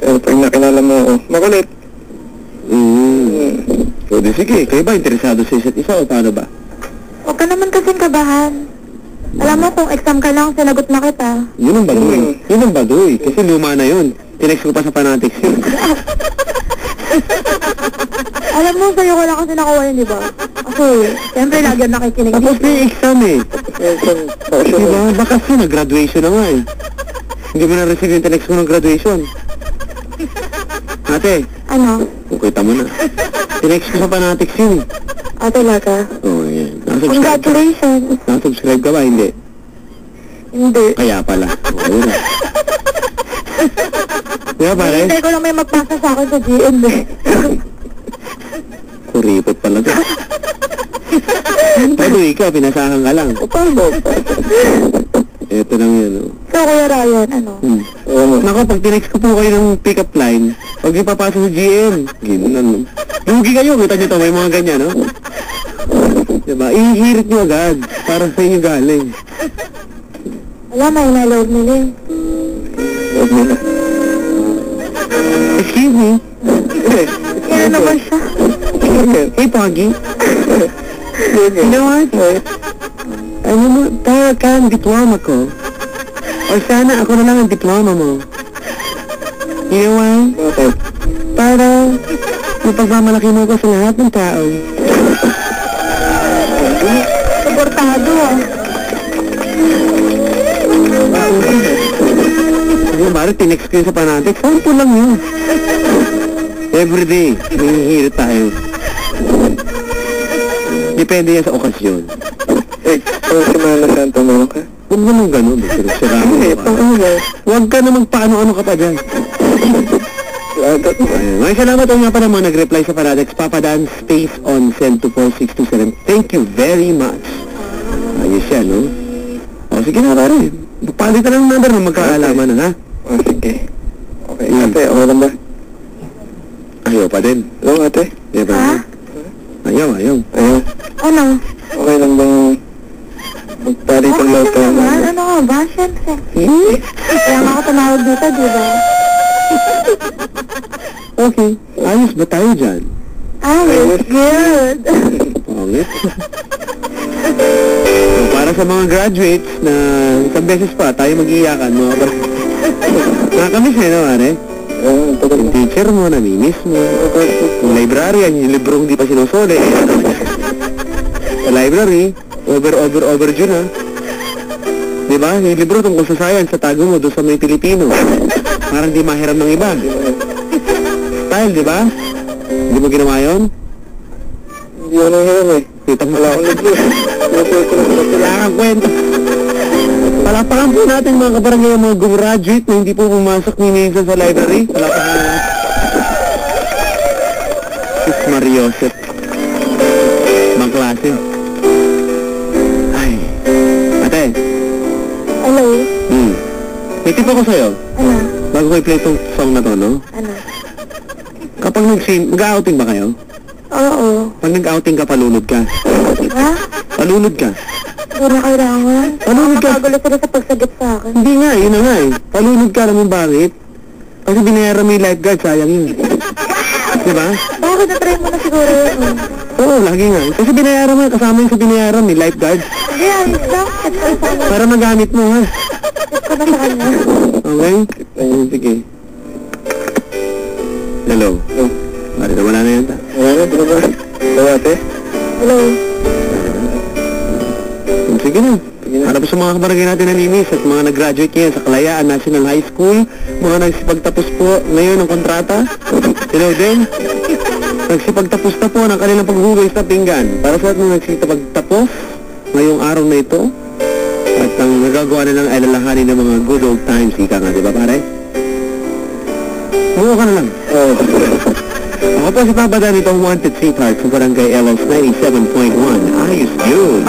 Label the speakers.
Speaker 1: Pero pag nakilala mo ako, makulit.
Speaker 2: So, di sige, kayo ba interesado sa isa't isa o paano ba?
Speaker 3: Huwag ka naman kasing kabahan. Alam mo, kung exam ka lang, sinagot na kita.
Speaker 2: Yun ang baduy. Yun ang baduy. Kasi luma na yun. Tinext ko pa sa Fanatics yun.
Speaker 3: Alam mo, sa'yo ko lang kasi nakuha yun, di ba? Ako, siyempre, lagi nakikinig.
Speaker 2: Tapos may exam eh. Diba? Bakas yun, nag-graduation na nga eh. Hindi mo na-receive yung tinext ko ng graduation. Ate.
Speaker 3: Ano?
Speaker 2: Kita mo na. Tinext ko sa Fanatics yun eh.
Speaker 3: Ah, talaga?
Speaker 2: Oo, yan.
Speaker 3: Congratulations.
Speaker 2: Nakasubscribe ka ba? Hindi.
Speaker 3: Hindi.
Speaker 2: Kaya pala. Oo na. Diba pare?
Speaker 3: Hindi ko lang may magpasa sa akin sa GM eh.
Speaker 2: Kuripot pala to. Pero ikaw, pinasahan ka lang.
Speaker 3: Paano?
Speaker 2: Ito lang yan, oh.
Speaker 3: So, Kuya Ryan, ano?
Speaker 2: Naku, pag tinext ko po kayo ng pick-up line, pag ipapasa sa GM, ginan. Lugi kayo, kita nyo to, may mga ganyan, no? Diba? Ihirit nyo agad, para sa inyo galing.
Speaker 3: Wala, may naloob nila eh.
Speaker 1: Huwag mo na.
Speaker 2: Excuse me?
Speaker 3: Yan naman siya.
Speaker 2: Hey, Poggy. You know what? Ano mo, tayo ka ang diploma ko. O sana ako na lang ang diploma mo. You know why?
Speaker 1: Okay.
Speaker 2: Para mapagmamalaki mo ko sa lahat ng tao.
Speaker 3: Suportado ah.
Speaker 2: Yung bari, tinext ko yun sa Fanatics. Sample lang yun. Everyday, hinihirit tayo. Depende yan sa okasyon.
Speaker 1: Eh, kung Semana Santa mo ka?
Speaker 2: Huwag mo nang gano'n. Huwag ka na magpaano-ano ka pa dyan. May salamat o nga pa naman nag-reply sa Fanatics. Papadan space on send to 4627. Thank you very much. Ayos yan, no? O, sige na, pare. Palitan lang ng number na magkaalaman na, ha?
Speaker 1: O, sige. Okay, ate, okay lang ba?
Speaker 2: Ayaw pa din.
Speaker 1: Hello, ate?
Speaker 2: Ayaw pa
Speaker 3: Ha?
Speaker 2: din. Ayaw.
Speaker 1: Ayaw.
Speaker 3: Ano?
Speaker 1: Okay lang bang magpalitan lang tayo?
Speaker 3: naman. Ano ka ba? Siyempre. Kaya nga ako tumawag dito, di ba?
Speaker 2: Okay. Ayos ba tayo dyan?
Speaker 3: Ayos. Good.
Speaker 2: Okay. So, para sa mga graduates na isang beses pa tayo mag-iiyakan, mga ba? Nakakamiss eh, no, pare? Yung teacher mo, namimiss mo. Yung librarian, yung librong di pa sinusuli. Sa library, overdue na. Diba? Yung libro tungkol sa science, sa tago mo, doon sa may Pilipino. Parang di mahiram ng iba. Style, diba? Hindi mo ginawa yun?
Speaker 1: Hindi ako nahiram eh.
Speaker 2: Kita mo
Speaker 1: Wala akong libro.
Speaker 2: Wala kang kwento. Palapakan po natin mga kabarangay mga graduate na hindi po pumasok ni minsan sa library. Palapakan natin. Sus Mariosep. Ibang klase. Ay. Ate.
Speaker 3: Hello?
Speaker 2: May tip ako sa'yo.
Speaker 3: Ano?
Speaker 2: Bago ko i-play itong song na to, no?
Speaker 3: Ano?
Speaker 2: Kapag mag-outing ba kayo?
Speaker 3: Oo.
Speaker 2: Pag nag-outing ka, palunod ka.
Speaker 3: Ha?
Speaker 2: Palunod ka.
Speaker 3: Hindi na kailangan.
Speaker 2: Palunod ka.
Speaker 3: Makagulo sila sa pagsagip sa akin.
Speaker 2: Hindi nga, yun na nga eh. Palunod ka, alam mo bakit? Kasi binayaran mo yung lifeguard, sayang yun. Diba?
Speaker 3: Bakit na-try mo na siguro yun?
Speaker 2: Oo, lagi nga. Kasi binayaran mo, kasama yung sa binayaran, may lifeguard.
Speaker 3: Hindi, ayos lang. Set ko sa kanya.
Speaker 2: Para magamit mo, ha?
Speaker 3: Set ko na sa kanya.
Speaker 2: Okay? Ayun, sige. Hello.
Speaker 1: Hello.
Speaker 2: Pare, wala na yan ta.
Speaker 1: Wala na, di ba? Hello, ate?
Speaker 3: Hello?
Speaker 2: Sige na. Para po sa mga kabarangay natin na linis at mga nag-graduate ngayon sa Kalayaan National High School, mga nagsipagtapos po ngayon ng kontrata, hello din. Nagsipagtapos na po ng kanilang paghugas na pinggan. Para sa lahat ng nagsipagtapos ngayong araw na ito, at ang nagagawa na ng alalahanin ng mga good old times, ika nga, di ba pare? Buo ka na lang.
Speaker 1: Oo.
Speaker 2: Ako po si Papa Dan, itong Wanted Sweetheart sa Barangay LS 97.1. Ayos yun.